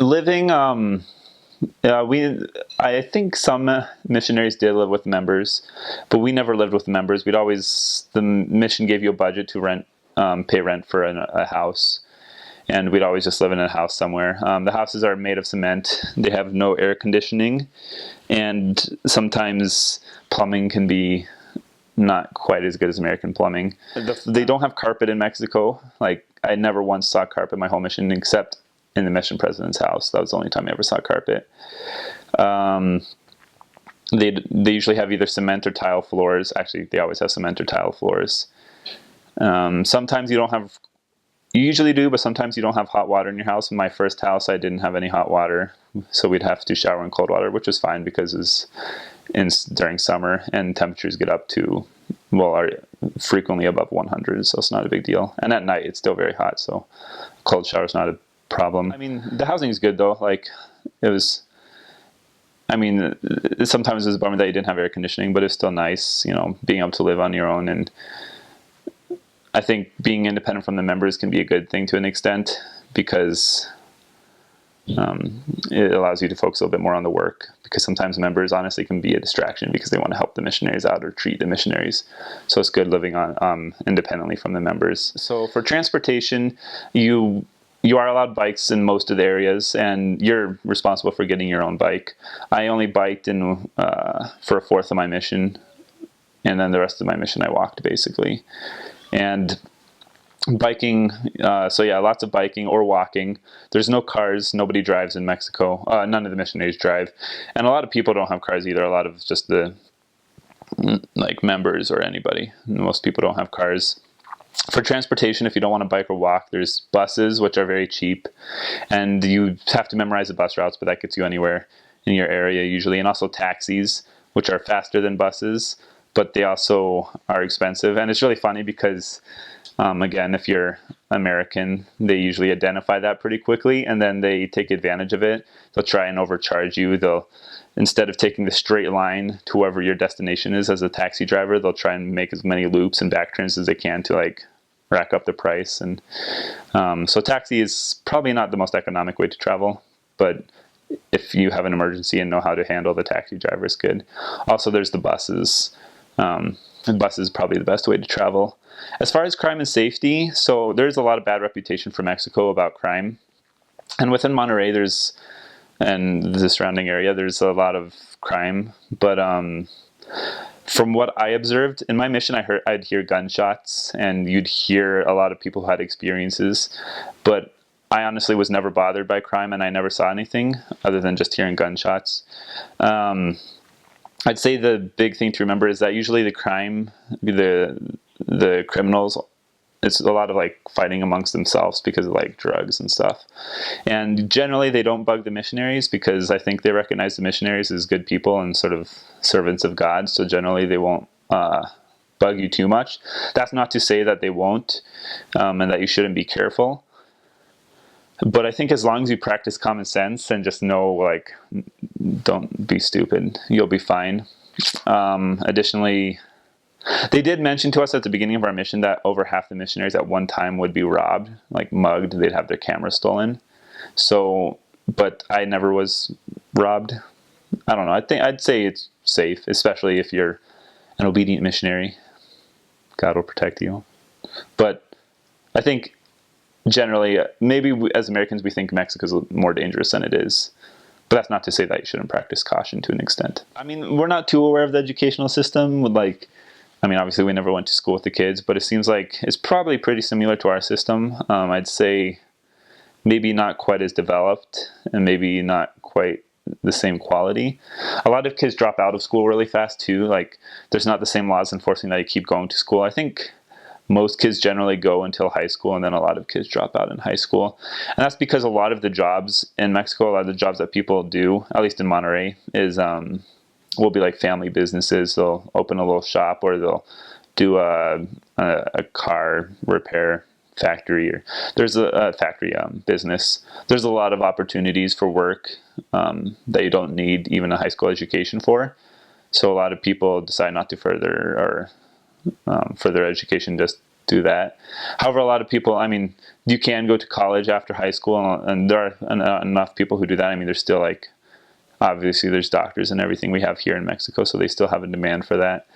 Living, I think some missionaries did live with members, but we never lived with members. The mission gave you a budget to pay rent for a house, and we'd always just live in a house somewhere. The houses are made of cement. They have no air conditioning, and sometimes plumbing can be not quite as good as American plumbing. They don't have carpet in Mexico. Like, I never once saw carpet my whole mission, except in the mission president's house. That was the only time I ever saw carpet. They usually have either cement or tile floors. Actually, they always have cement or tile floors. Sometimes you usually do, but sometimes you don't have hot water in your house. In my first house, I didn't have any hot water, so we'd have to shower in cold water, which was fine because during summer and temperatures get up to, are frequently above 100, so it's not a big deal. And at night, it's still very hot, so cold shower is not a problem. I mean, the housing is good though. Like, sometimes it was a bummer that you didn't have air conditioning, but it's still nice, being able to live on your own. And I think being independent from the members can be a good thing to an extent, because it allows you to focus a little bit more on the work, because sometimes members honestly can be a distraction because they want to help the missionaries out or treat the missionaries. So it's good living on independently from the members. So for transportation, you are allowed bikes in most of the areas, and you're responsible for getting your own bike. I only biked for a fourth of my mission, and then the rest of my mission I walked basically. And biking, lots of biking or walking. There's no cars. Nobody drives in Mexico. None of the missionaries drive. And a lot of people don't have cars either. A lot of just the members or anybody. Most people don't have cars. For transportation, if you don't want to bike or walk, there's buses, which are very cheap. And you have to memorize the bus routes, but that gets you anywhere in your area usually. And also taxis, which are faster than buses, but they also are expensive. And it's really funny because again, if you're American, they usually identify that pretty quickly, and then they take advantage of it. They'll try and overcharge you. Instead of taking the straight line to wherever your destination is as a taxi driver, they'll try and make as many loops and back turns as they can to rack up the price. And so taxi is probably not the most economic way to travel, but if you have an emergency and know how to handle the taxi driver, it's good. Also, there's the buses. The bus is probably the best way to travel. As far as crime and safety, so there's a lot of bad reputation for Mexico about crime. And within Monterrey, and the surrounding area, there's a lot of crime. But from what I observed, in my mission, I'd hear gunshots, and you'd hear a lot of people who had experiences. But I honestly was never bothered by crime, and I never saw anything other than just hearing gunshots. I'd say the big thing to remember is that usually the criminals, it's a lot of fighting amongst themselves because of drugs and stuff. And generally they don't bug the missionaries because I think they recognize the missionaries as good people and sort of servants of God. So generally they won't bug you too much. That's not to say that they won't and that you shouldn't be careful. But I think as long as you practice common sense and just know, don't be stupid, you'll be fine. Additionally, they did mention to us at the beginning of our mission that over half the missionaries at one time would be robbed, mugged. They'd have their cameras stolen. So, but I never was robbed. I don't know. I'd say it's safe, especially if you're an obedient missionary. God will protect you. But I think generally, maybe as Americans, we think Mexico's more dangerous than it is. But that's not to say that you shouldn't practice caution to an extent. I mean, we're not too aware of the educational system. Obviously we never went to school with the kids, but it seems like it's probably pretty similar to our system. I'd say maybe not quite as developed and maybe not quite the same quality. A lot of kids drop out of school really fast too. There's not the same laws enforcing that you keep going to school. I think most kids generally go until high school, and then a lot of kids drop out in high school. And that's because a lot of the jobs in Mexico, a lot of the jobs that people do, at least in Monterrey, will be family businesses. They'll open a little shop, or they'll do a car repair factory, or there's a factory business. There's a lot of opportunities for work that you don't need even a high school education for. So a lot of people decide not to further education just do that. However, a lot of people, I mean, you can go to college after high school, and there are enough people who do that. I mean, there's still like, obviously there's doctors and everything we have here in Mexico, so they still have a demand for that.